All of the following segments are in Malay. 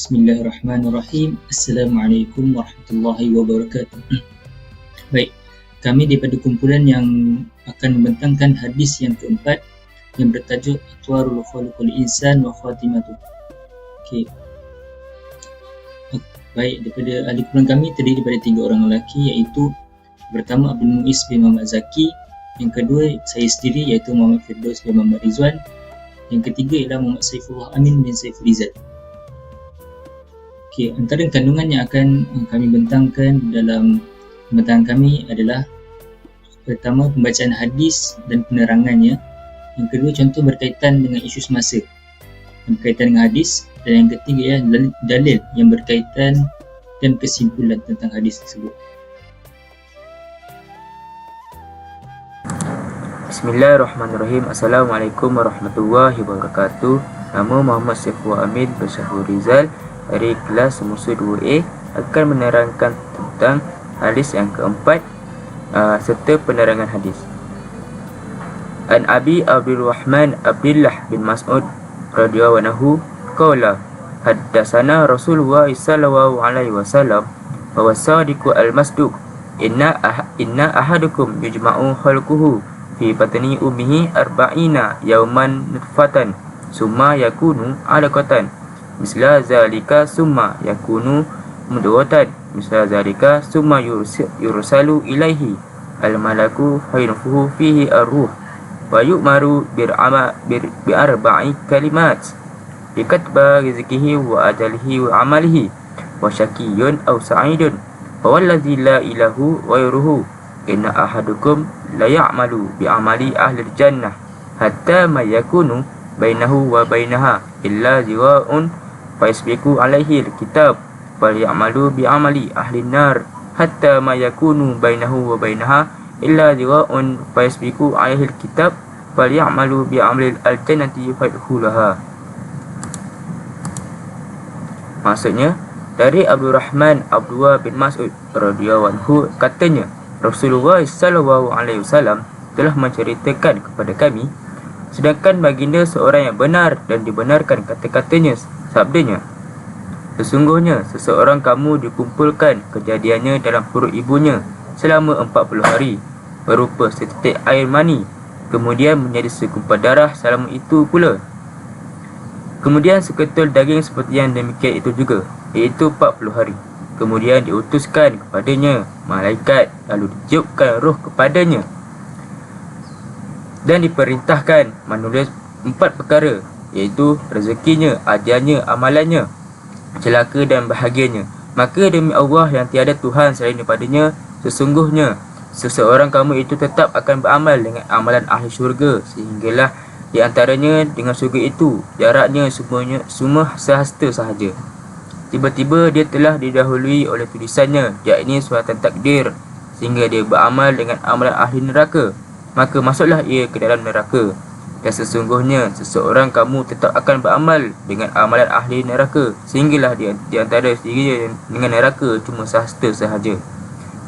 Bismillahirrahmanirrahim. Assalamualaikum warahmatullahi wabarakatuh. Baik, kami daripada kumpulan yang akan membentangkan hadis yang keempat yang bertajuk Atwarul Khuluqul Insan wa Khatimatuh. Okey. Baik, daripada ahli kumpulan kami terdiri daripada 3 orang lelaki, iaitu pertama Abdul Muiz bin Muhammad Zaki, yang kedua saya sendiri iaitu Muhammad Firdaus bin Muhammad Rizwan, yang ketiga ialah Muhammad Saifullah Amin bin Saiful Izzat. Okey, antara kandungan yang akan kami bentangkan dalam pembentangan kami adalah pertama pembacaan hadis dan penerangannya, yang kedua contoh berkaitan dengan isu semasa yang berkaitan dengan hadis, dan yang ketiga ialah dalil yang berkaitan dan kesimpulan tentang hadis tersebut. Bismillahirrahmanirrahim. Assalamualaikum warahmatullahi wabarakatuh. Nama Muhammad Saifullah Amin bin Saiful Rizal dari kelas Musa 2A akan menerangkan tentang hadis yang keempat serta penerangan hadis. An Abi Abdurrahman Abdullah bin Mas'ud radhiyallahu anhu qala haddatsana Rasulullah sallallahu alaihi wasallam wa wasadiqu al-masduq inna ahadukum yujma'u khalquhu fi batni ummihi arba'ina yawman nutfatan summa yakunu 'alaqatan misla zalika summa yakunu mudghatan misla zalika summa yursalu ilaihi al-malaku fayanfuhu fihi ar-ruh wa yu'maru bi arba'i kalimat bikatba rizqihi wa ajalihi wa amalihi wa syaqiyyun aw sa'idun wa wallazi la ilahu ghairuhu inna ahadukum la ya'malu bi amali ahli jannah hatta ma yakunu bainahu wa bainaha illa zira'un فيسبق عليه الكتاب فليعملوا بعمل أهل النار حتى ما يكون بينه وبينها إلا ذراع فيسبق عليه الكتاب فليعملوا بعمل الجنة فيدخلها. Maksudnya, dari Abdurrahman Abdullah bin Mas'ud radhiyallahu anhu katanya, Rasulullah sallallahu alaihi wasallam telah menceritakan kepada kami, sedangkan baginda seorang yang benar dan dibenarkan kata-katanya, sabdanya, sesungguhnya seseorang kamu dikumpulkan kejadiannya dalam perut ibunya selama 40 hari berupa setitik air mani, kemudian menjadi segumpal darah selama itu pula, kemudian seketul daging seperti yang demikian itu juga, iaitu 40 hari, kemudian diutuskan kepadanya malaikat, lalu ditiupkan roh kepadanya dan diperintahkan menulis 4 perkara, iaitu rezekinya, ajalnya, amalannya, celaka dan bahagianya. Maka demi Allah yang tiada Tuhan selain daripadanya, sesungguhnya seseorang kamu itu tetap akan beramal dengan amalan ahli syurga, sehinggalah di antaranya dengan syurga itu jaraknya semua sehasta sahaja. Tiba-tiba dia telah didahului oleh tulisannya, yakni suratan takdir, sehingga dia beramal dengan amalan ahli neraka, maka masuklah ia ke dalam neraka. Dan sesungguhnya seseorang kamu tetap akan beramal dengan amalan ahli neraka, sehinggalah di antara dirinya dengan neraka cuma sehasta sahaja.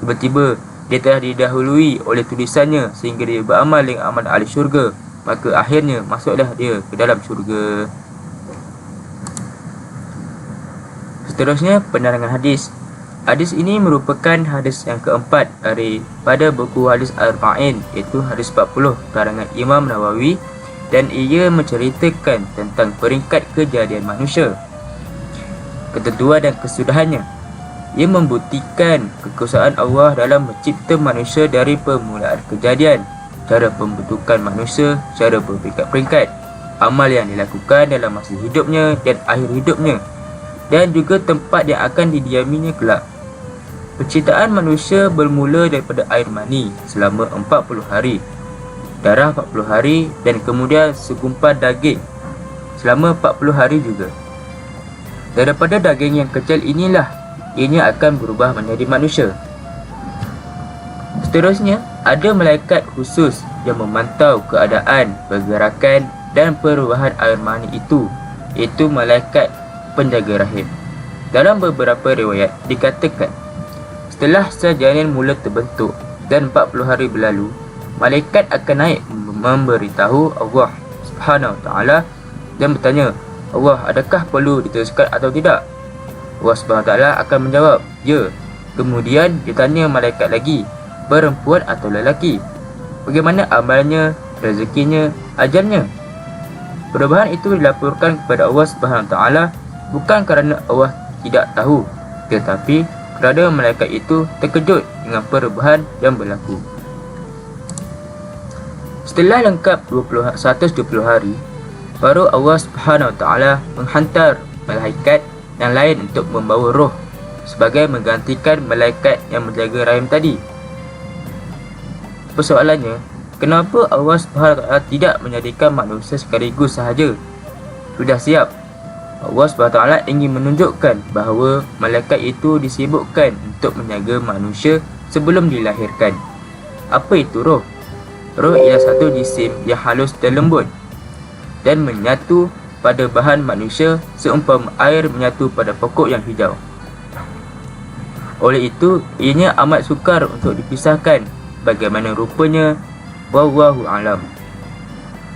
Tiba-tiba dia telah didahului oleh tulisannya, sehingga dia beramal dengan amalan ahli syurga, maka akhirnya masuklah dia ke dalam syurga. Seterusnya, penerangan hadis. Hadis ini merupakan hadis yang keempat daripada buku hadis Arba'in, iaitu hadis 40 karangan Imam Nawawi, dan ia menceritakan tentang peringkat kejadian manusia, ketentuan dan kesudahannya. Ia membuktikan kekuasaan Allah dalam mencipta manusia dari permulaan kejadian, cara pembentukan manusia secara berperingkat-peringkat, amal yang dilakukan dalam masa hidupnya dan akhir hidupnya, dan juga tempat yang akan didiaminya kelak. Penciptaan manusia bermula daripada air mani selama 40 hari, darah 40 hari, dan kemudian segumpal daging selama 40 hari juga. Daripada daging yang kecil inilah ianya akan berubah menjadi manusia. Seterusnya, ada malaikat khusus yang memantau keadaan, pergerakan dan perubahan air mani itu, iaitu malaikat penjaga rahim. Dalam beberapa riwayat dikatakan, setelah sel janin mula terbentuk dan 40 hari berlalu, malaikat akan naik memberitahu Allah Subhanahu Wa Taala dan bertanya, Allah, adakah perlu diteruskan atau tidak? Allah SWT akan menjawab, ya. Kemudian ditanya malaikat lagi, perempuan atau lelaki? Bagaimana amalannya, rezekinya, ajalnya? Perubahan itu dilaporkan kepada Allah SWT bukan kerana Allah tidak tahu, tetapi kerana malaikat itu terkejut dengan perubahan yang berlaku. Setelah lengkap 120 hari, baru Allah SWT menghantar malaikat yang lain untuk membawa roh sebagai menggantikan malaikat yang menjaga rahim tadi. Persoalannya, kenapa Allah SWT tidak menjadikan manusia sekaligus sahaja? Sudah siap. Allah SWT ingin menunjukkan bahawa malaikat itu disibukkan untuk menjaga manusia sebelum dilahirkan. Apa itu roh? Roh ialah satu jisim yang halus dan lembut dan menyatu pada bahan manusia seumpama air menyatu pada pokok yang hijau. Oleh itu, ianya amat sukar untuk dipisahkan. Bagaimana rupanya, wallahu alam.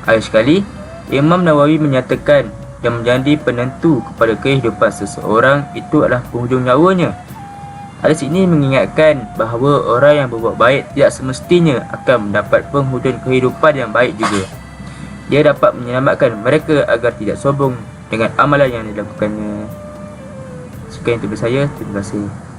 Akhir sekali, Imam Nawawi menyatakan yang menjadi penentu kepada kehidupan seseorang itu adalah penghujung nyawanya. Hadis ini mengingatkan bahawa orang yang berbuat baik tidak semestinya akan mendapat penghujung kehidupan yang baik juga. Dia dapat menyelamatkan mereka agar tidak sombong dengan amalan yang dilakukannya. Sekian itu dari saya. Terima kasih.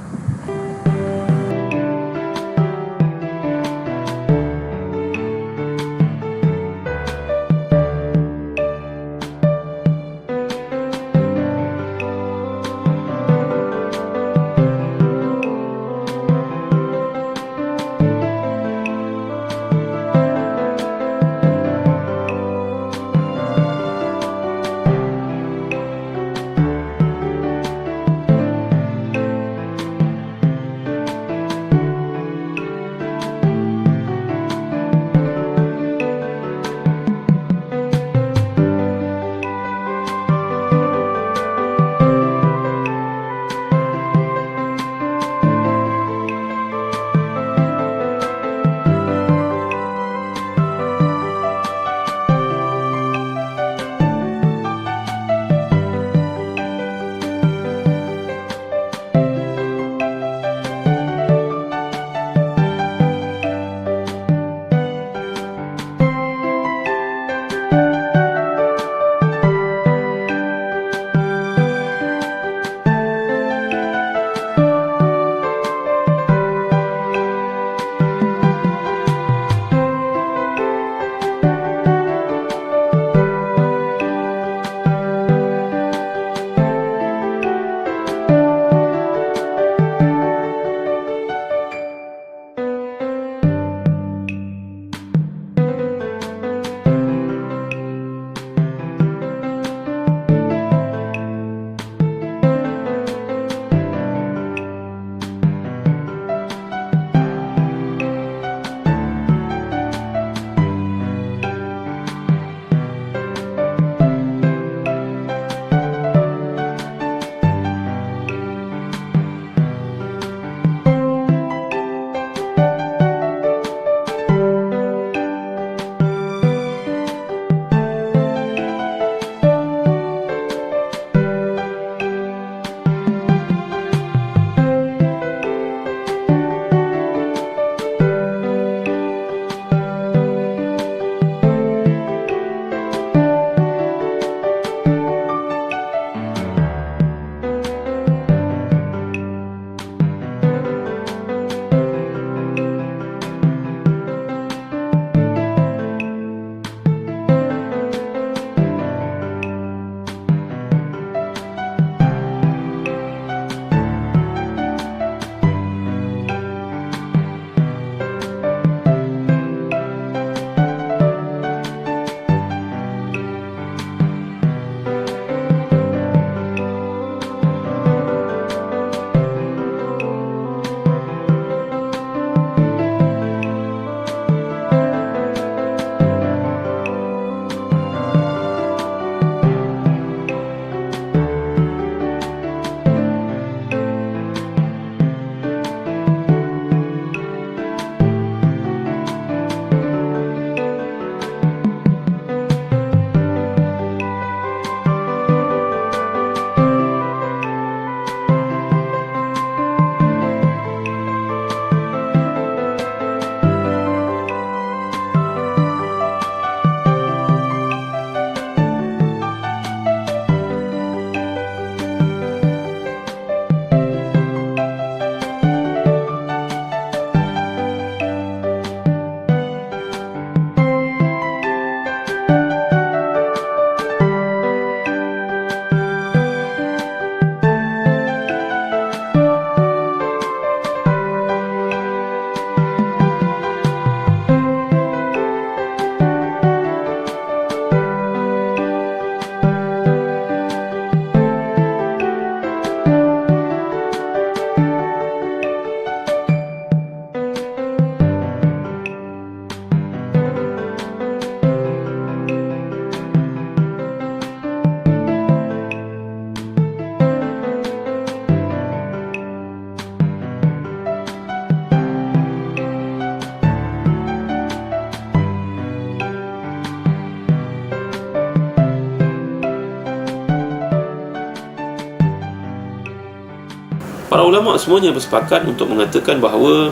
ulama semuanya bersepakat untuk mengatakan bahawa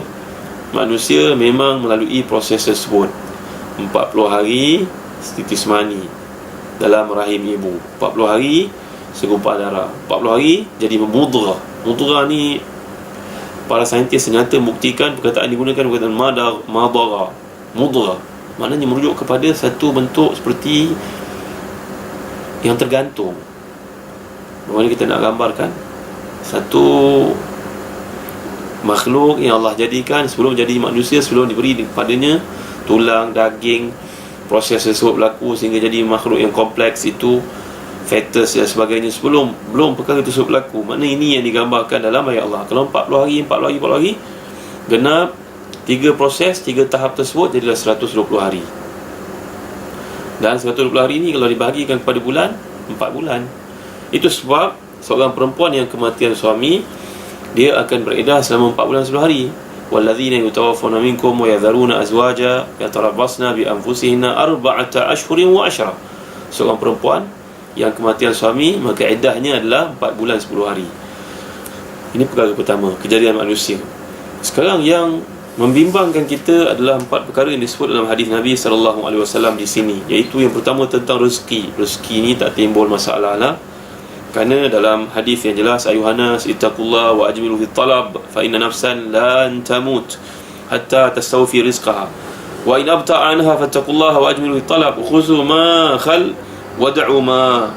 manusia memang melalui proses tersebut. 40 hari titis mani dalam rahim ibu, 40 hari segumpal darah, 40 hari jadi mudghah. Mudghah ni para saintis ternyata buktikan perkataan digunakan perkataan madara. Mudghah maknanya merujuk kepada satu bentuk seperti yang tergantung. Bagaimana kita nak gambarkan satu makhluk yang Allah jadikan sebelum jadi manusia, sebelum diberi kepadanya tulang, daging, proses tersebut berlaku sehingga jadi makhluk yang kompleks itu, fetus dan sebagainya, belum perkara tersebut berlaku. Makna ini yang digambarkan dalam ayat Allah. Kalau 40 hari genap 3 proses, 3 tahap tersebut jadilah 120 hari. Dan 120 hari ini kalau dibahagikan kepada bulan, 4 bulan. Itu sebab seorang perempuan yang kematian suami, dia akan beredah selama 4 bulan 10 hari. Walladzina yutawaffawna minkum wa yadharuna azwaja yatarabbasna bi anfusihinna arba'ata ashhurin wa ashra. Seorang perempuan yang kematian suami, maka iddahnya adalah 4 bulan 10 hari. Ini perkara pertama, kejadian manusia. Sekarang yang membimbangkan kita adalah 4 perkara yang disebut dalam hadis Nabi SAW di sini, iaitu yang pertama tentang rezeki. Rezeki ni tak timbul masalah lah, kerana dalam hadis yang jelas, ayuhanas ittaqullah wa ajmilu fit talab fa inna nafsan lan tamut hatta tastawfi rizqaha wa in abta'a anha fattaqullaha wa ajmilu fit talab khuzu ma khal wad'u ma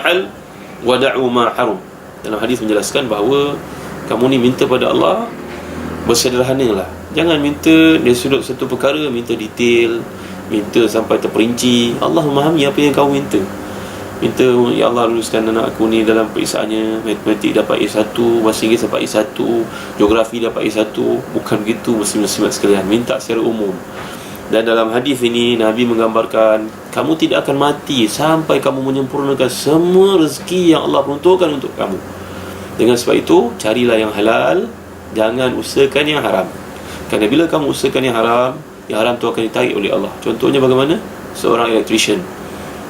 hal wad'u ma haram. Dalam hadis menjelaskan bahawa kamu ni minta pada Allah bersederhanalah. Jangan minta dari sudut satu perkara, minta detail, minta sampai terperinci. Allah memahami apa yang kau minta. Minta, ya Allah luluskan anak aku ni dalam pemeriksaannya, matematik dapat A1, bahasa Inggeris dapat A1, geografi dapat A1. Bukan begitu muslim-muslimat sekalian, minta secara umum. Dan dalam hadis ini Nabi menggambarkan kamu tidak akan mati sampai kamu menyempurnakan semua rezeki yang Allah peruntukkan untuk kamu. Dengan sebab itu, carilah yang halal, jangan usahakan yang haram. Kerana bila kamu usahakan yang haram tu akan ditarik oleh Allah. Contohnya bagaimana? Seorang electrician,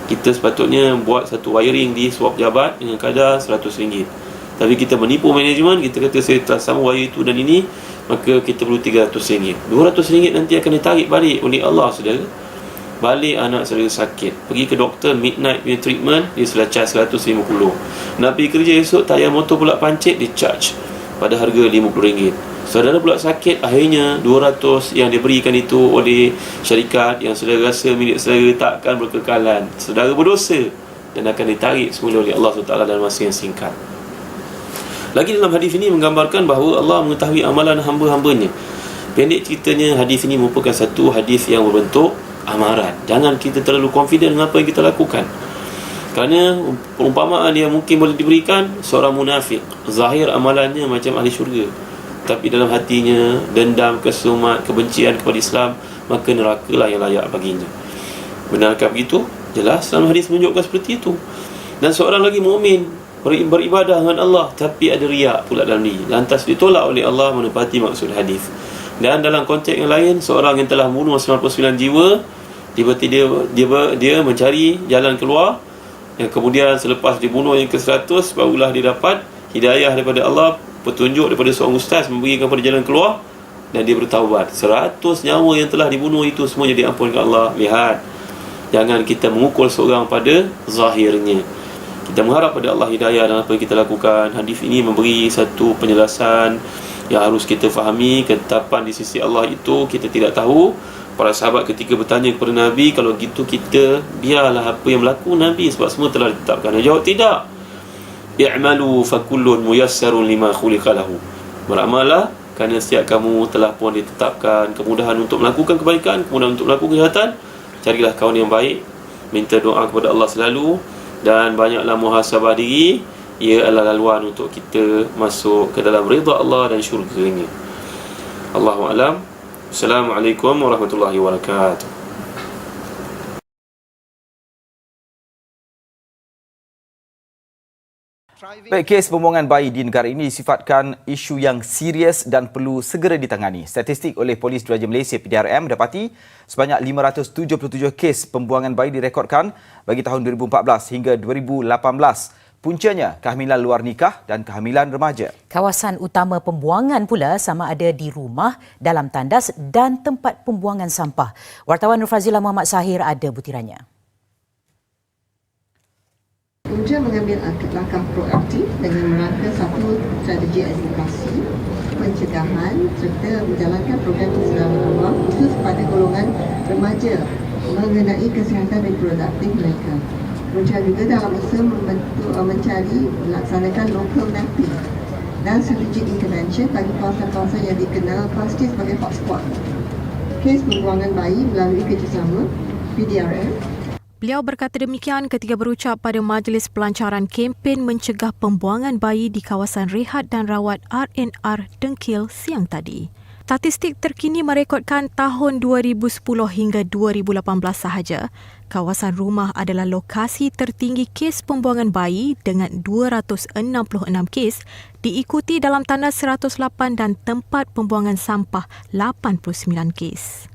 kita sepatutnya buat satu wiring di suap jabat dengan kadar RM100. Tapi kita menipu manajemen, kita kata saya telah sama wire itu dan ini, maka kita perlu RM300. RM200 nanti akan ditarik balik oleh Allah, saudara. Balik anak saudara sakit, pergi ke doktor, midnight punya treatment, dia sudah charge RM150. Nak pergi kerja esok, tayar motor pula pancit, dia charge pada harga RM50. Saudara pula sakit, akhirnya 200 yang diberikan itu oleh syarikat yang saudara rasa milik saudara takkan berkekalan. Saudara berdosa dan akan ditarik semula oleh Allah SWT dalam masa yang singkat. Lagi dalam hadis ini menggambarkan bahawa Allah mengetahui amalan hamba-hambanya. Pendek ceritanya, hadis ini merupakan satu hadis yang berbentuk amaran. Jangan kita terlalu confident dengan apa yang kita lakukan. Kerana perumpamaan yang mungkin boleh diberikan, seorang munafik, zahir amalannya macam ahli syurga, tapi dalam hatinya dendam, kesumat, kebencian kepada Islam, maka nerakalah yang layak baginya. Benarkah begitu? Jelas dalam hadis menunjukkan seperti itu. Dan seorang lagi mukmin beribadah dengan Allah, tapi ada riak pula dalam diri, lantas ditolak oleh Allah menepati maksud hadis. Dan dalam konteks yang lain, seorang yang telah membunuh 99 jiwa, tiba-tiba dia mencari jalan keluar, yang kemudian selepas dibunuh yang ke-100, barulah dia dapat hidayah daripada Allah, petunjuk daripada seorang ustaz memberikan kepada jalan keluar, dan dia bertaubat. 100 nyawa yang telah dibunuh itu semuanya diampunkan Allah. Lihat, jangan kita mengukur seorang pada zahirnya. Kita mengharap pada Allah hidayah dalam apa yang kita lakukan. Hadis ini memberi satu penjelasan yang harus kita fahami. Ketetapan di sisi Allah itu kita tidak tahu. Para sahabat ketika bertanya kepada Nabi, kalau gitu kita biarlah apa yang berlaku Nabi, sebab semua telah ditetapkan. Dia jawab, tidak. I'malu fakullun muyassarun lima khuliqa lahu. Beramallah kerana setiap kamu telah pun ditetapkan kemudahan untuk melakukan kebaikan, kemudahan untuk melakukan kejahatan. Carilah kawan yang baik, minta doa kepada Allah selalu, dan banyaklah muhasabah diri. Ia adalah laluan untuk kita masuk ke dalam redha Allah dan syurga-Nya. Allahu a'lam. Assalamualaikum warahmatullahi wabarakatuh. Baik, kes pembuangan bayi di negara ini disifatkan isu yang serius dan perlu segera ditangani. Statistik oleh Polis Diraja Malaysia PDRM mendapati sebanyak 577 kes pembuangan bayi direkodkan bagi tahun 2014 hingga 2018. Puncanya kehamilan luar nikah dan kehamilan remaja. Kawasan utama pembuangan pula sama ada di rumah, dalam tandas dan tempat pembuangan sampah. Wartawan Nur Fazila Muhammad Sahir ada butirannya. Punca mengambil langkah proaktif dengan merangka satu strategi advokasi, pencegahan serta menjalankan program kesedaran awam khusus pada golongan remaja mengenai kesihatan reproduktif mereka. Punca juga dalam usaha mencari melaksanakan local mapping dan strategic intervention bagi kawasan-kawasan yang dikenal pasti sebagai hotspot. Kes pembuangan bayi melalui kerjasama PDRM. Beliau berkata demikian ketika berucap pada majlis pelancaran kempen mencegah pembuangan bayi di kawasan rehat dan rawat RNR Dengkil siang tadi. Statistik terkini merekodkan tahun 2010 hingga 2018 sahaja, kawasan rumah adalah lokasi tertinggi kes pembuangan bayi dengan 266 kes, diikuti dalam tandas 108 dan tempat pembuangan sampah 89 kes.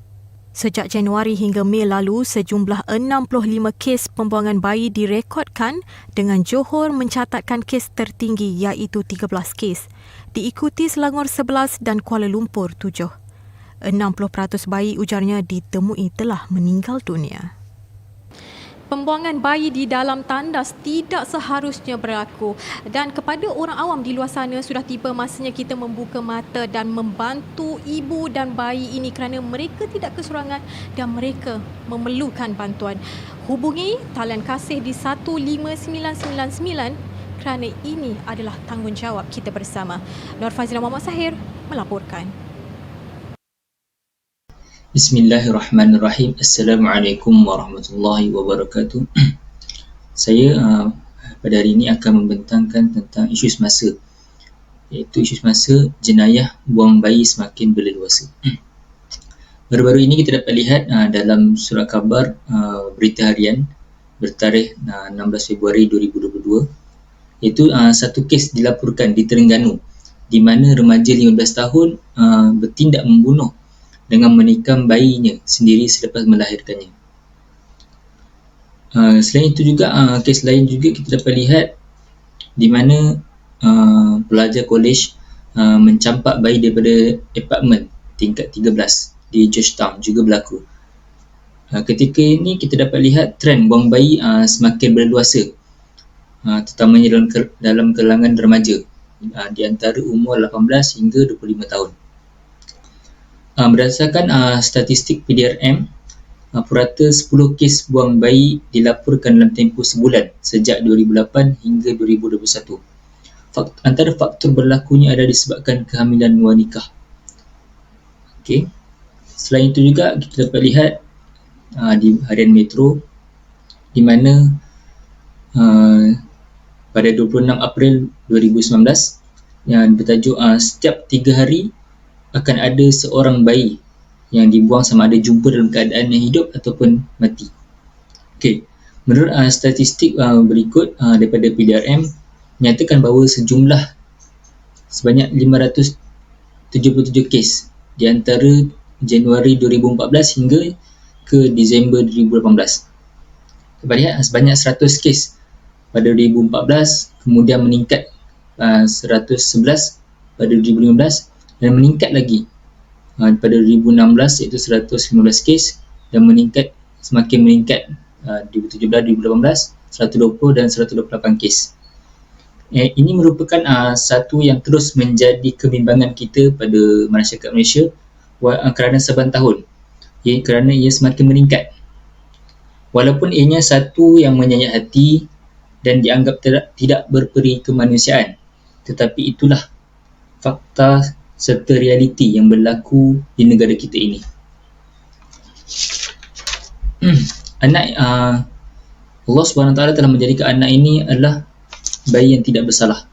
Sejak Januari hingga Mei lalu, sejumlah 65 kes pembuangan bayi direkodkan dengan Johor mencatatkan kes tertinggi iaitu 13 kes, diikuti Selangor 11 dan Kuala Lumpur 7. 60% bayi ujarnya ditemui telah meninggal dunia. Pembuangan bayi di dalam tandas tidak seharusnya berlaku dan kepada orang awam di luar sana sudah tiba masanya kita membuka mata dan membantu ibu dan bayi ini kerana mereka tidak keseorangan dan mereka memerlukan bantuan. Hubungi talian kasih di 15999 kerana ini adalah tanggungjawab kita bersama. Nur Fazila Muhammad Sahir melaporkan. Bismillahirrahmanirrahim. Assalamualaikum warahmatullahi wabarakatuh. Saya pada hari ini akan membentangkan tentang isu semasa, iaitu isu semasa jenayah buang bayi semakin berleluasa. Baru-baru ini kita dapat lihat dalam surat khabar berita harian bertarikh 16 Februari 2022, iaitu satu kes dilaporkan di Terengganu di mana remaja 15 tahun bertindak membunuh dengan menikam bayinya sendiri selepas melahirkannya. Selain itu juga, kes lain juga kita dapat lihat di mana pelajar kolej mencampak bayi daripada apartmen tingkat 13 di Georgetown juga berlaku. Ketika ini kita dapat lihat trend buang bayi semakin berleluasa, terutamanya dalam kalangan remaja di antara umur 18 hingga 25 tahun. Berdasarkan statistik PDRM, purata 10 kes buang bayi dilaporkan dalam tempoh sebulan sejak 2008 hingga 2021. Antara faktor berlakunya adalah disebabkan kehamilan luar nikah. Okay. Selain itu juga kita dapat lihat di harian Metro di mana pada 26 April 2019 yang bertajuk setiap 3 hari akan ada seorang bayi yang dibuang sama ada jumpa dalam keadaan yang hidup ataupun mati. Okey, menurut statistik berikut daripada PDRM menyatakan bahawa sebanyak 577 kes di antara Januari 2014 hingga ke Disember 2018. Kita lihat sebanyak 100 kes pada 2014, kemudian meningkat 111 pada 2015 dan meningkat lagi pada 2016 iaitu 115 kes dan semakin meningkat 2017, 2018, 120 dan 128 kes. Ini merupakan satu yang terus menjadi kebimbangan kita pada masyarakat Malaysia kerana saban tahun, kerana ia semakin meningkat. Walaupun ianya satu yang menyayat hati dan dianggap tidak berperi kemanusiaan, tetapi itulah fakta serta realiti yang berlaku di negara kita ini. Allah SWT telah menjadikan anak ini adalah bayi yang tidak bersalah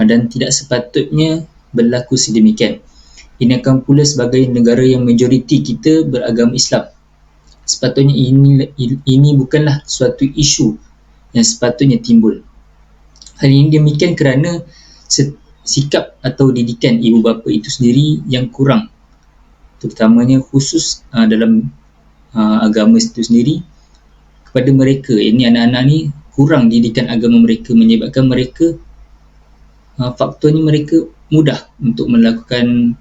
dan tidak sepatutnya berlaku sedemikian. Ini akan pula sebagai negara yang majoriti kita beragama Islam. Sepatutnya ini bukanlah suatu isu yang sepatutnya timbul. Hal ini demikian kerana sikap atau didikan ibu bapa itu sendiri yang kurang, terutamanya khusus dalam agama itu sendiri kepada mereka. Ini anak-anak ni kurang didikan agama mereka menyebabkan mereka faktornya mereka mudah untuk melakukan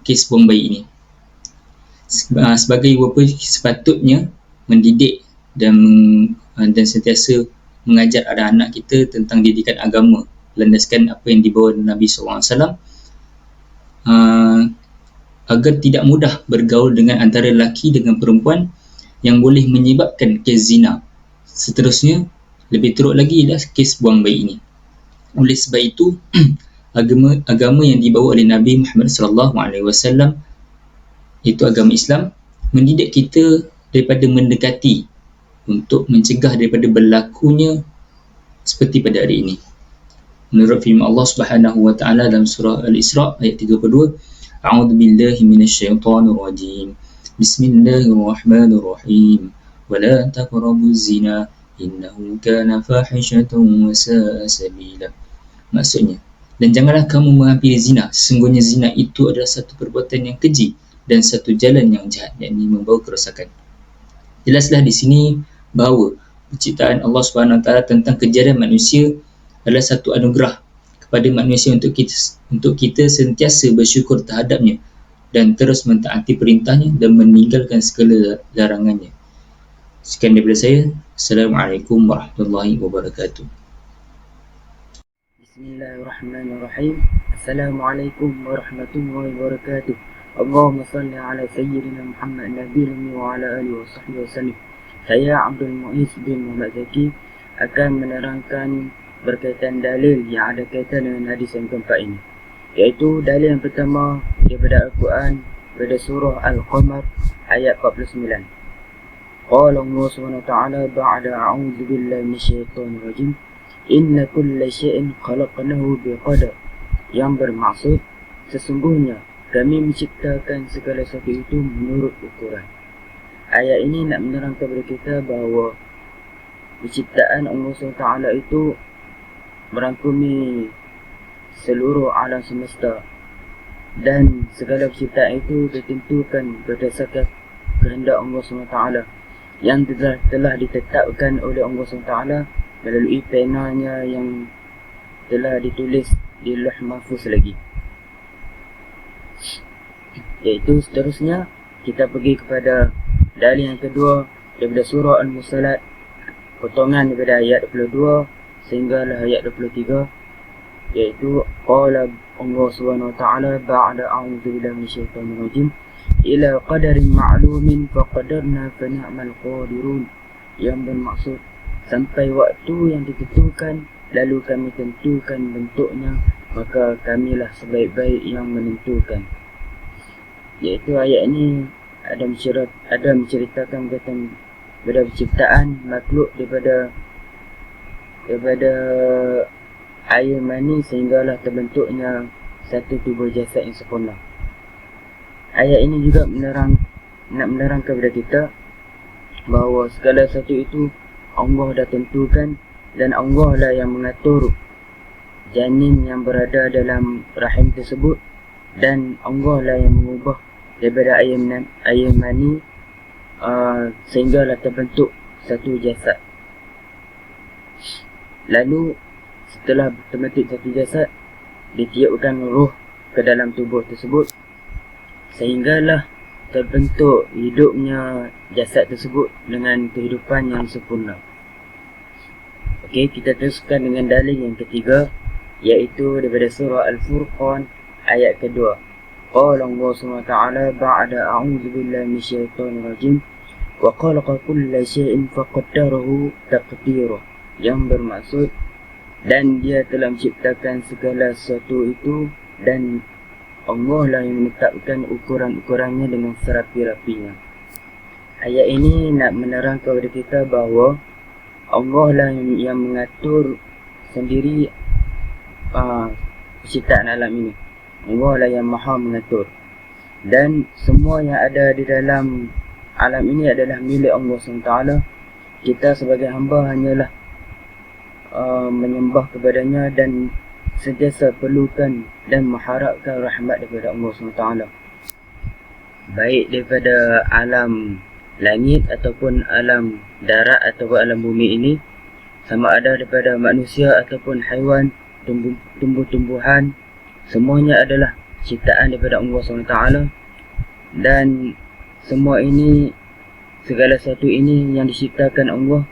kes buang bayi ini. Sebagai ibu bapa sepatutnya mendidik dan sentiasa mengajar anak-anak kita tentang didikan agama, landaskan apa yang dibawa Nabi SAW, agar tidak mudah bergaul dengan antara lelaki dengan perempuan yang boleh menyebabkan kes zina. Seterusnya, lebih teruk lagi ialah kes buang bayi ini. Oleh sebab itu, agama yang dibawa oleh Nabi Muhammad SAW, iaitu agama Islam, mendidik kita daripada mendekati untuk mencegah daripada berlakunya seperti pada hari ini. Menurut firman Allah Subhanahu wa taala dalam surah Al-Isra ayat 32, A'udzu billahi minasyaitonir rajim. Bismillahirrahmanirrahim. Wa la taqrabuz zina innahu kana fahishatan wa sa'a sabila. Maksudnya, dan janganlah kamu menghampiri zina, sesungguhnya zina itu adalah satu perbuatan yang keji dan satu jalan yang jahat, yakni membawa kerosakan. Jelaslah di sini bahawa penciptaan Allah SWT tentang kejadian manusia adalah satu anugerah kepada manusia untuk kita sentiasa bersyukur terhadapnya dan terus mentaati perintahnya dan meninggalkan segala larangannya. Sekian daripada saya. Assalamualaikum warahmatullahi wabarakatuh. Bismillahirrahmanirrahim. Assalamualaikum warahmatullahi wabarakatuh. Allahumma salli ala sayyidina Muhammad Nabi wa ala alihi wa sahbihi wasallam. Saya Abdul Muiz bin Muhammad Zaki akan menerangkan berkaitan dalil yang ada kaitan dengan hadis yang keempat ini, iaitu dalil yang pertama daripada Al-Quran pada surah Al-Qamar ayat 49. Qala Allah subhanahu wa ta'ala ba'da a'udzu billahi minasyaitonir rajim, inna kulla syai'in khalaqnahu biqadar, yang bermaksud sesungguhnya kami menciptakan segala sesuatu itu menurut ukuran. Ayat ini nak menerangkan kepada kita bahawa penciptaan Allah SWT itu merangkumi seluruh alam semesta, dan segala penciptaan itu ditentukan berdasarkan kehendak Allah SWT yang telah ditetapkan oleh Allah SWT melalui penanya yang telah ditulis di Lauh Mahfuz lagi. Iaitu seterusnya kita pergi kepada dalil yang kedua daripada surah Al-Mursalat, potongan daripada ayat 22 sehinggalah ayat 23, iaitu qala Allah Subhanahu wa ta'ala ba'da a'udzu billahi minasyaitonir rajim ila qadarin ma'lumin faqadarna fa ni'mal qadirun, yang bermaksud sampai waktu yang ditentukan lalu kami tentukan bentuknya, maka kamilah sebaik-baik yang menentukan. Iaitu ayat ini ada menceritakan tentang penciptaan makhluk daripada air mani sehinggalah terbentuknya satu tubuh jasad yang sempurna. Ayat ini juga nak menerangkan kepada kita bahawa segala sesuatu itu Allah dah tentukan, dan Allah lah yang mengatur janin yang berada dalam rahim tersebut, dan Allah lah yang mengubah daripada air mani sehinggalah terbentuk satu jasad. Lalu setelah terbentuk satu jasad, ditiupkan roh ke dalam tubuh tersebut sehinggalah terbentuk hidupnya jasad tersebut dengan kehidupan yang sempurna. Okey, kita teruskan dengan dalil yang ketiga, iaitu daripada surah Al-Furqan ayat kedua. Qala Allah Subhanahu wa ta'ala ba'da a'udzu billahi minasyaitonir rajim wa khalaqa kulla syai'in faqaddarahu taqdira, yang bermaksud dan dia telah menciptakan segala sesuatu itu dan Allah lah yang menetapkan ukuran-ukurannya dengan serapi-rapinya. Ayat ini nak menerangkan kepada kita bahawa Allah lah yang mengatur sendiri penciptaan alam ini. Allah lah yang maha mengatur, dan semua yang ada di dalam alam ini adalah milik Allah SWT. Kita sebagai hamba hanyalah menyembah kepadanya dan sentiasa perlukan dan mengharapkan rahmat daripada Allah SWT, baik daripada alam langit ataupun alam darat ataupun alam bumi ini, sama ada daripada manusia ataupun haiwan, tumbuh-tumbuhan, semuanya adalah ciptaan daripada Allah SWT. Dan semua ini, segala sesuatu ini yang diciptakan Allah,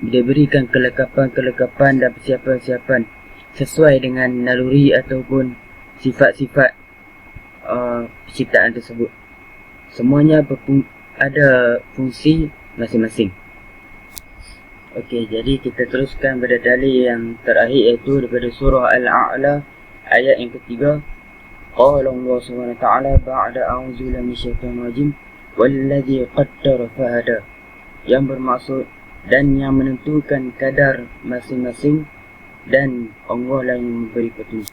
diberikan kelengkapan dan persiapan-persiapan sesuai dengan naluri ataupun sifat-sifat ciptaan tersebut. Semuanya ada fungsi masing-masing. Okey, jadi kita teruskan pada dalil yang terakhir, iaitu daripada surah Al-A'la ayat yang ketiga. Qala Allah Subhanahu wa ta'ala ba'da a'udzu billahi minasyaitonir rajim wallazi qaddara fahada, yang bermaksud dan yang menentukan kadar masing-masing, dan Allah lah yang memberi petunjuk.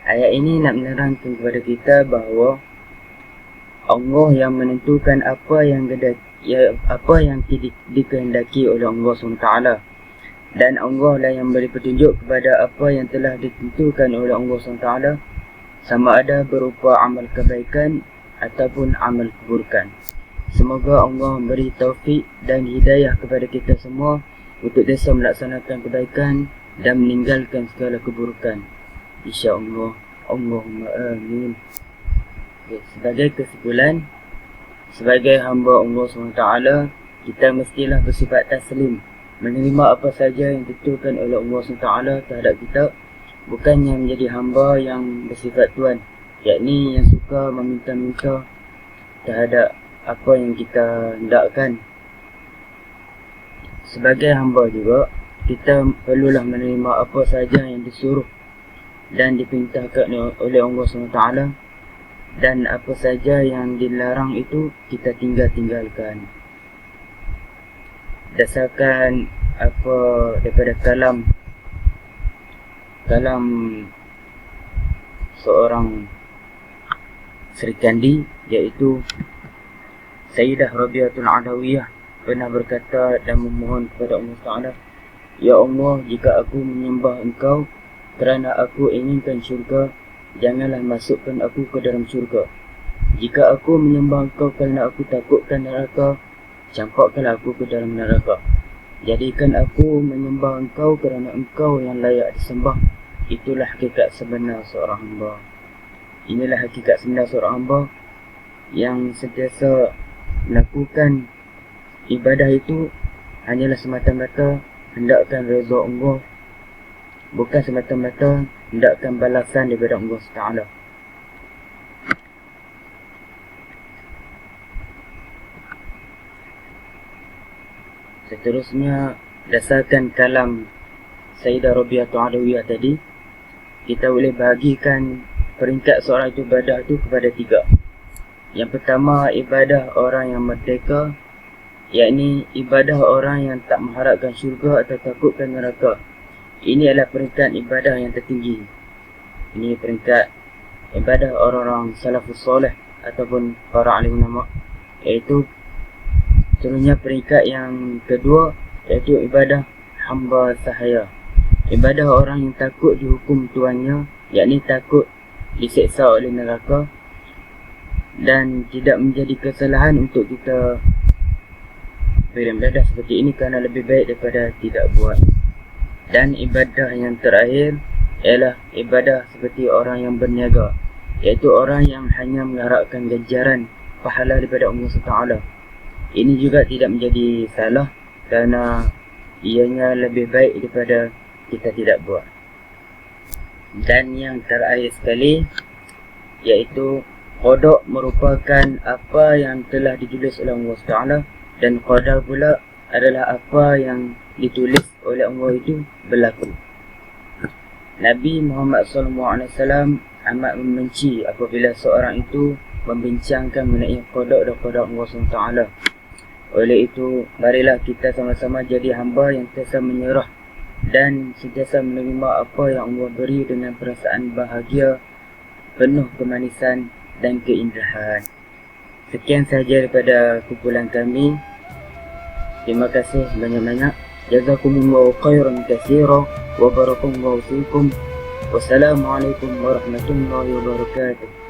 Ayat ini nak menerangkan kepada kita bahawa Allah yang menentukan apa yang dikehendaki oleh Allah SWT, dan Allah lah yang beri petunjuk kepada apa yang telah ditentukan oleh Allah SWT, sama ada berupa amal kebaikan ataupun amal keburukan. Semoga Allah memberi taufik dan hidayah kepada kita semua untuk bisa melaksanakan kebaikan dan meninggalkan segala keburukan, insya-Allah. Allahumma amin. Sebagai kesimpulan, sebagai hamba Allah SWT, kita mestilah bersifat taslim, menerima apa saja yang ditentukan oleh Allah SWT terhadap kita, bukannya menjadi hamba yang bersifat tuan, yakni yang suka meminta-minta terhadap apa yang kita hendakkan. Sebagai hamba juga, kita perlulah menerima apa saja yang disuruh dan diperintahkan oleh Allah SWT, dan apa saja yang dilarang itu kita tinggalkan. Dasarkan apa daripada kalam seorang Sri Kandi, iaitu Sayyidah Rabi'atul Adawiyah, pernah berkata dan memohon kepada Allah Ta'ala, Ya Allah, jika aku menyembah Engkau kerana aku inginkan syurga, janganlah masukkan aku ke dalam syurga. Jika aku menyembah Engkau kerana aku takutkan neraka, campakkanlah aku ke dalam neraka. Jadikan aku menyembah Engkau kerana Engkau yang layak disembah. Itulah hakikat sebenar seorang hamba. Inilah hakikat sebenar seorang hamba yang sentiasa melakukan ibadah itu hanyalah semata-mata hendakkan redha Allah, bukan semata-mata hendakkan balasan daripada Allah Taala. Seterusnya, dasarkan kalam Sayyidah Rabi'atul Adawiyah tadi, kita boleh bahagikan peringkat seorang itu ibadah itu kepada 3. Yang pertama, ibadah orang yang merdeka, yakni ibadah orang yang tak mengharapkan syurga atau takutkan neraka. Ini adalah peringkat ibadah yang tertinggi. Ini peringkat ibadah orang-orang salafus soleh ataupun para alim ulama. Iaitu seterusnya peringkat yang kedua, iaitu ibadah hamba sahaya. Ibadah orang yang takut dihukum tuannya, yakni takut diseksa oleh neraka, dan tidak menjadi kesalahan untuk kita beribadah seperti ini kerana lebih baik daripada tidak buat. Dan ibadah yang terakhir ialah ibadah seperti orang yang berniaga, iaitu orang yang hanya mengharapkan ganjaran pahala daripada Allah SWT. Ini juga tidak menjadi salah kerana ianya lebih baik daripada kita tidak buat. Dan yang terakhir sekali, iaitu qada merupakan apa yang telah ditulis oleh Allah SWT, dan qadar pula adalah apa yang ditulis oleh Allah itu berlaku. Nabi Muhammad SAW amat membenci apabila seorang itu membincangkan mengenai qada dan qadar Allah SWT. Oleh itu, marilah kita sama-sama jadi hamba yang sentiasa menyerah dan sentiasa menerima apa yang Allah beri dengan perasaan bahagia, penuh kemanisan dan keindahan. Sekian sahaja daripada kumpulan kami. Terima kasih banyak-banyak. Jazakumullahu khairan katsira wa barakallahu fiikum. Wassalamualaikum warahmatullahi wabarakatuh.